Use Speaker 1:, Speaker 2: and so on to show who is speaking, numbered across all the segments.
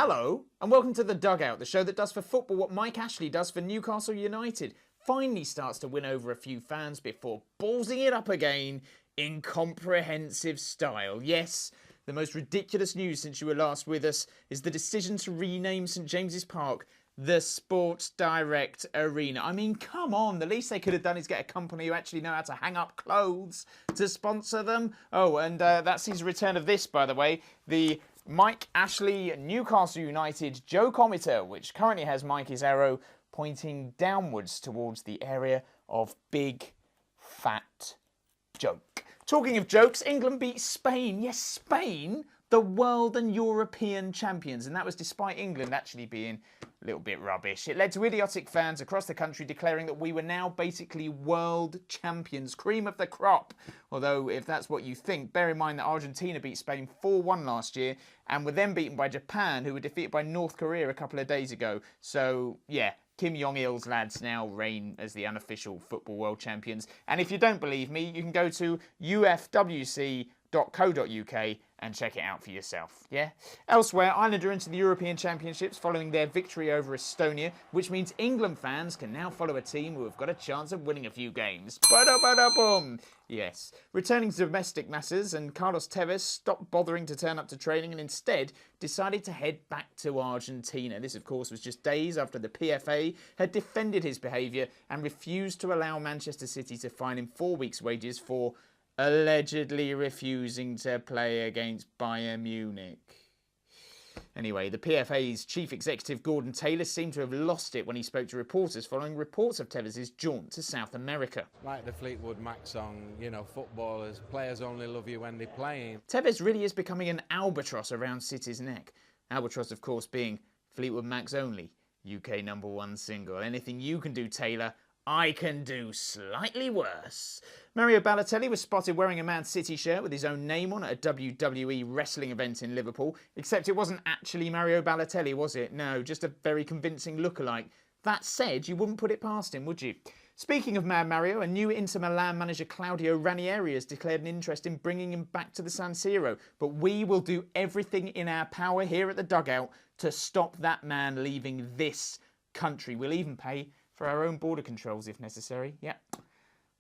Speaker 1: Hello, and welcome to The Dugout, the show that does for football what Mike Ashley does for Newcastle United. Finally starts to win over a few fans before ballsing it up again in comprehensive style. Yes, the most ridiculous news since you were last with us is the decision to rename St James's Park the Sports Direct Arena. I mean, come on, the least they could have done is get a company who actually know how to hang up clothes to sponsor them. Oh, and that sees the return of this, by the way, the Mike Ashley Newcastle United jokeometer, which currently has Mikey's arrow pointing downwards towards the area of big, fat joke. Talking of jokes, England beat Spain. Yes, Spain, the world and European champions. And that was despite England actually being a little bit rubbish. It led to idiotic fans across the country declaring that we were now basically world champions, cream of the crop. Although, if that's what you think, bear in mind that Argentina beat Spain 4-1 last year and were then beaten by Japan, who were defeated by North Korea a couple of days ago. So, yeah, Kim Jong-il's lads now reign as the unofficial football world champions. And if you don't believe me, you can go to ufwc.co.uk and check it out for yourself, yeah? Elsewhere, Ireland are into the European Championships following their victory over Estonia, which means England fans can now follow a team who have got a chance of winning a few games. Ba-da-ba-da-boom! Yes. Returning to domestic matters, and Carlos Tevez stopped bothering to turn up to training and instead decided to head back to Argentina. This, of course, was just days after the PFA had defended his behaviour and refused to allow Manchester City to fine him 4 weeks' wages for allegedly refusing to play against Bayern Munich. Anyway, the PFA's chief executive Gordon Taylor seemed to have lost it when he spoke to reporters following reports of Tevez's jaunt to South America.
Speaker 2: Like the Fleetwood Mac song, you know, footballers, players only love you when they're playing.
Speaker 1: Tevez really is becoming an albatross around City's neck. Albatross, of course, being Fleetwood Mac's only UK #1 single. Anything you can do, Taylor, I can do slightly worse. Mario Balotelli was spotted wearing a Man City shirt with his own name on at a WWE wrestling event in Liverpool, except it wasn't actually Mario Balotelli, was it? No, just a very convincing lookalike. That said, you wouldn't put it past him, would you? Speaking of Mad Mario, a new Inter Milan manager Claudio Ranieri has declared an interest in bringing him back to the San Siro, but we will do everything in our power here at the Dugout to stop that man leaving this country. We'll even pay for our own border controls if necessary. Yeah,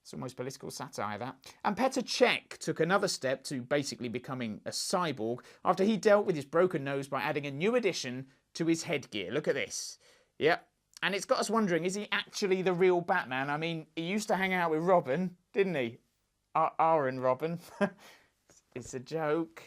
Speaker 1: it's almost political satire, that. And Petr Cech took another step to basically becoming a cyborg after he dealt with his broken nose by adding a new addition to his headgear. Look at this. Yep. And it's got us wondering, is he actually the real Batman? I mean, he used to hang out with Robin, didn't he? Aaron Robin. It's a joke.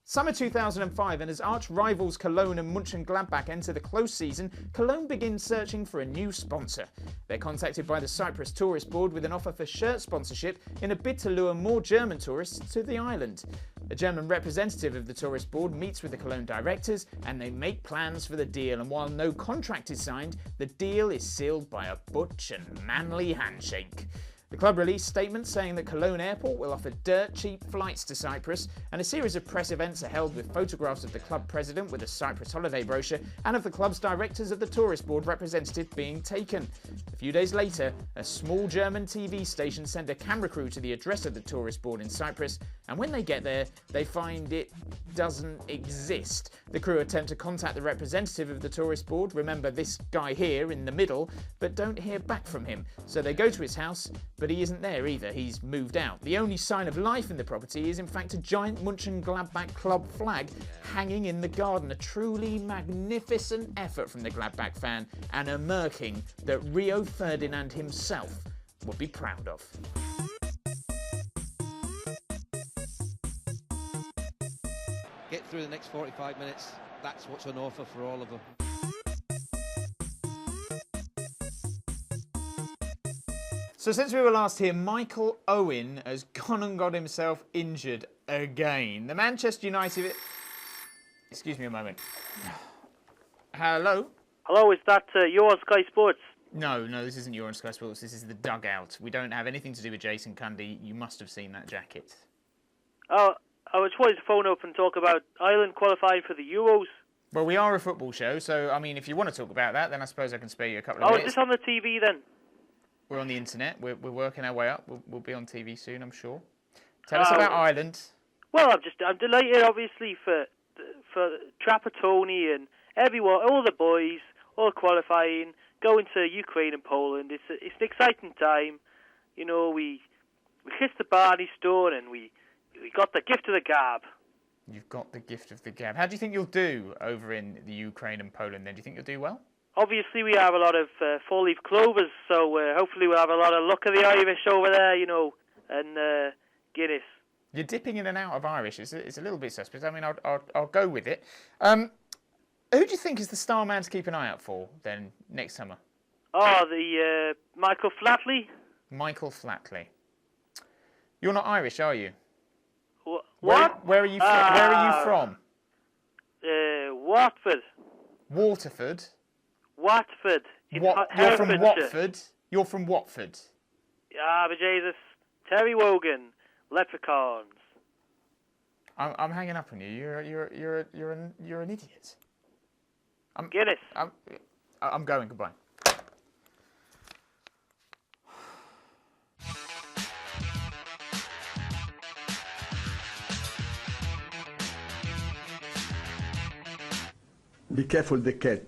Speaker 1: Summer 2005, and as arch rivals Cologne and Mönchengladbach enter the close season, Cologne begins searching for a new sponsor. They're contacted by the Cyprus Tourist Board with an offer for shirt sponsorship in a bid to lure more German tourists to the island. A German representative of the Tourist Board meets with the Cologne directors and they make plans for the deal, and while no contract is signed, the deal is sealed by a butch and manly handshake. The club released statements saying that Cologne Airport will offer dirt-cheap flights to Cyprus, and a series of press events are held with photographs of the club president with a Cyprus holiday brochure and of the club's directors of the Tourist Board representative being taken. A few days later, a small German TV station sent a camera crew to the address of the Tourist Board in Cyprus, and when they get there, they find it doesn't exist. The crew attempt to contact the representative of the Tourist Board, remember this guy here in the middle, but don't hear back from him. So they go to his house, but he isn't there either. He's moved out. The only sign of life in the property is in fact a giant Mönchengladbach club flag hanging in the garden. A truly magnificent effort from the Gladbach fan, and a murking that Rio Ferdinand himself would be proud of.
Speaker 3: Get through the next 45 minutes. That's what's on offer for all of them.
Speaker 1: So since we were last here, Michael Owen has gone and got himself injured again. The Manchester United... Excuse me a moment. Hello?
Speaker 4: Hello, is that you on Sky Sports?
Speaker 1: No, this isn't your on Sky Sports. This is the Dugout. We don't have anything to do with Jason Cundy. You must have seen that jacket.
Speaker 4: Oh, I just wanted to phone up and talk about Ireland qualifying for the Euros.
Speaker 1: Well, we are a football show, so, I mean, if you want to talk about that, then I suppose I can spare you a couple of
Speaker 4: Oh,
Speaker 1: minutes.
Speaker 4: is this on the TV then?
Speaker 1: We're on the internet. We're working our way up. We'll be on TV soon, I'm sure. Tell us about Ireland.
Speaker 4: Well, I'm delighted, obviously, for Trapattoni and everyone, all the boys, all qualifying, going to Ukraine and Poland. It's an exciting time. You know, we kissed the Barney Stone and we got the gift of the gab.
Speaker 1: You've got the gift of the gab. How do you think you'll do over in the Ukraine and Poland then? Do you think you'll do well?
Speaker 4: Obviously, we have a lot of four-leaf clovers, so hopefully we'll have a lot of luck of the Irish over there, you know, and Guinness.
Speaker 1: You're dipping in and out of Irish. It's a little bit suspect. I mean, I'll go with it. Who do you think is the star man to keep an eye out for then next summer?
Speaker 4: Oh, the Michael Flatley.
Speaker 1: Michael Flatley. You're not Irish, are you?
Speaker 4: What?
Speaker 1: Where are you from? Where are you from?
Speaker 4: Watford.
Speaker 1: Waterford.
Speaker 4: Watford.
Speaker 1: You're from Watford. You're from Watford.
Speaker 4: Ah, but Jesus, Terry Wogan, Leprechauns.
Speaker 1: I'm hanging up on you. You're an idiot.
Speaker 4: Guinness.
Speaker 1: I'm going. Goodbye.
Speaker 5: Be careful the cat.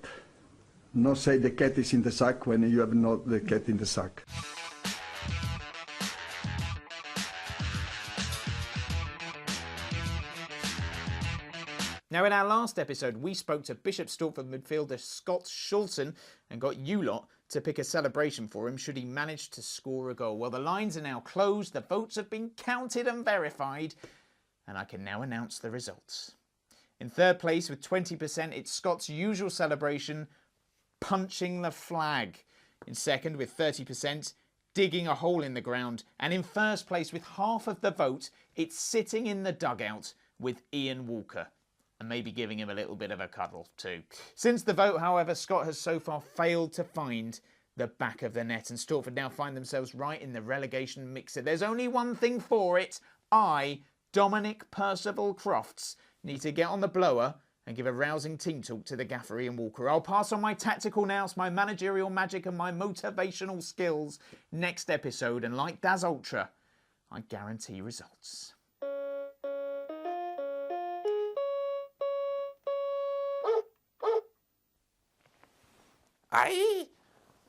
Speaker 5: No say the cat is in the sack when you have not the cat in the sack.
Speaker 1: Now, in our last episode, we spoke to Bishop Stortford midfielder Scott Schulten and got you lot to pick a celebration for him should he manage to score a goal. Well, the lines are now closed, the votes have been counted and verified, and I can now announce the results. In third place with 20%, it's Scott's usual celebration, punching the flag. In second with 30%, digging a hole in the ground. And in first place with half of the vote, it's sitting in the dugout with Ian Walker. And maybe giving him a little bit of a cuddle too. Since the vote, however, Scott has so far failed to find the back of the net. And Stortford now find themselves right in the relegation mixer. There's only one thing for it. I, Dominic Percival Crofts, need to get on the blower and give a rousing team talk to the gaffer Ian Walker. I'll pass on my tactical nous, my managerial magic and my motivational skills next episode. And like Daz Ultra, I guarantee results.
Speaker 6: Aye!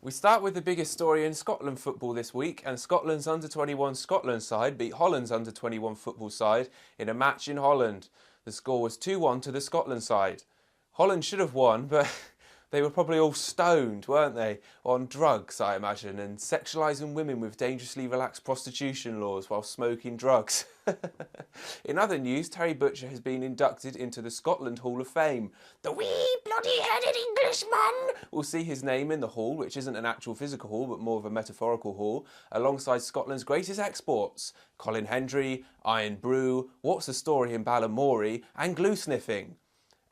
Speaker 6: We start with the biggest story in Scotland football this week, and Scotland's under-21 Scotland side beat Holland's under-21 football side in a match in Holland. The score was 2-1 to the Scotland side. Holland should have won, but they were probably all stoned, weren't they? On drugs, I imagine, and sexualising women with dangerously relaxed prostitution laws while smoking drugs. In other news, Terry Butcher has been inducted into the Scotland Hall of Fame. The wee bloody-headed Englishman will see his name in the hall, which isn't an actual physical hall, but more of a metaphorical hall, alongside Scotland's greatest exports, Colin Hendry, Iron Brew, What's the Story in Balamory, and glue sniffing.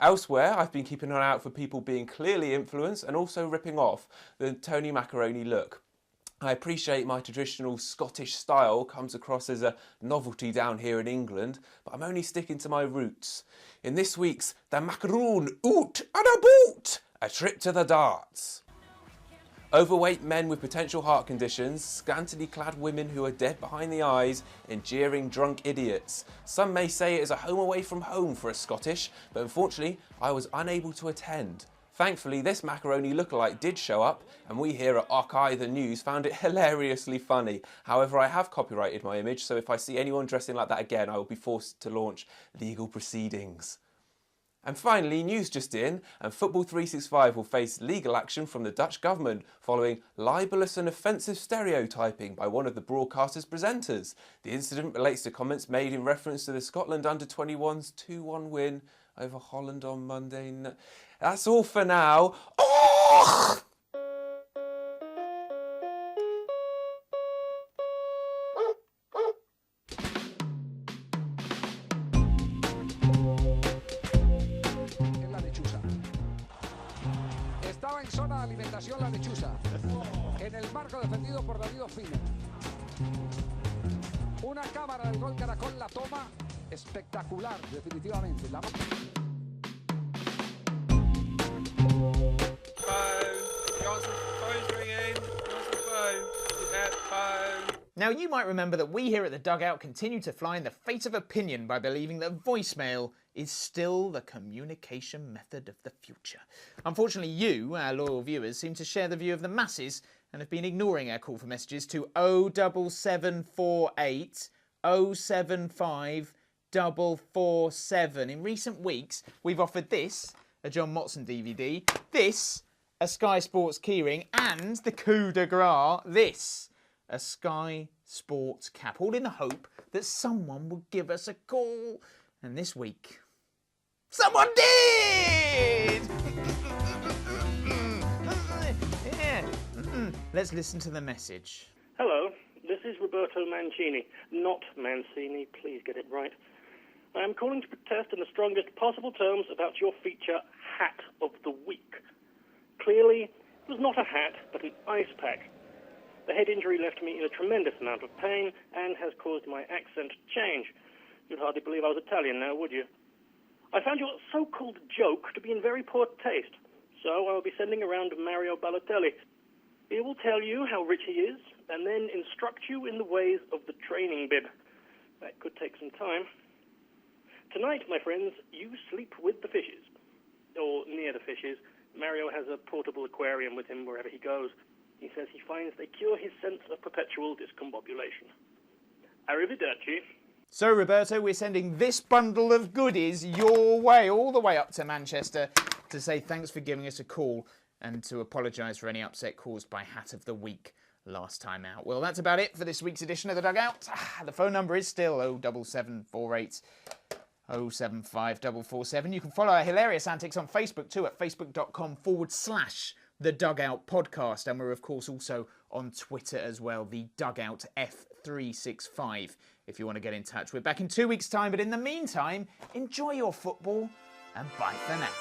Speaker 6: Elsewhere, I've been keeping an eye out for people being clearly influenced and also ripping off the Tony Macaroni look. I appreciate my traditional Scottish style comes across as a novelty down here in England, but I'm only sticking to my roots. In this week's The Macaroon Oot and a Boot, a trip to the darts. Overweight men with potential heart conditions, scantily clad women who are dead behind the eyes, and jeering drunk idiots. Some may say it is a home away from home for a Scottish, but unfortunately I was unable to attend. Thankfully, this macaroni lookalike did show up, and we here at Och Aye the News found it hilariously funny. However, I have copyrighted my image, so if I see anyone dressing like that again, I will be forced to launch legal proceedings. And finally, news just in, and Football 365 will face legal action from the Dutch government following libelous and offensive stereotyping by one of the broadcaster's presenters. The incident relates to comments made in reference to the Scotland under-21's 2-1 win over Holland on Monday night. That's all for now. Oh!
Speaker 7: Estaba en zona de alimentación la lechuza, en el marco defendido por David Ospina. Una cámara del gol Caracol la toma. Espectacular, definitivamente.
Speaker 1: Now, you might remember that we here at the Dugout continue to fly in the face of opinion by believing that voicemail is still the communication method of the future. Unfortunately, you, our loyal viewers, seem to share the view of the masses and have been ignoring our call for messages to 07748 075 447. In recent weeks, we've offered this, a John Motson DVD, this, a Sky Sports keyring, and the coup de grace, this, a Sky Sports cap, all in the hope that someone would give us a call. And this week, someone did! Yeah. Let's listen to the message.
Speaker 8: Hello, this is Roberto Mancini, not Mancini, please get it right. I am calling to protest in the strongest possible terms about your feature, Hat of the Week. Clearly, it was not a hat, but an ice pack. The head injury left me in a tremendous amount of pain and has caused my accent to change. You'd hardly believe I was Italian now, would you? I found your so-called joke to be in very poor taste, so I will be sending around Mario Balotelli. He will tell you how rich he is, and then instruct you in the ways of the training bib. That could take some time. Tonight, my friends, you sleep with the fishes. Or near the fishes. Mario has a portable aquarium with him wherever he goes. He says he finds they cure his sense of perpetual discombobulation. Arrivederci.
Speaker 1: So, Roberto, we're sending this bundle of goodies your way, all the way up to Manchester, to say thanks for giving us a call and to apologise for any upset caused by Hat of the Week last time out. Well, that's about it for this week's edition of the Dugout. The phone number is still 07748 075 447. You can follow our hilarious antics on Facebook too at facebook.com/The Dugout Podcast. And we're, of course, also on Twitter as well, the Dugout F365, if you want to get in touch. We're back in 2 weeks' time, but in the meantime, enjoy your football and bye for now.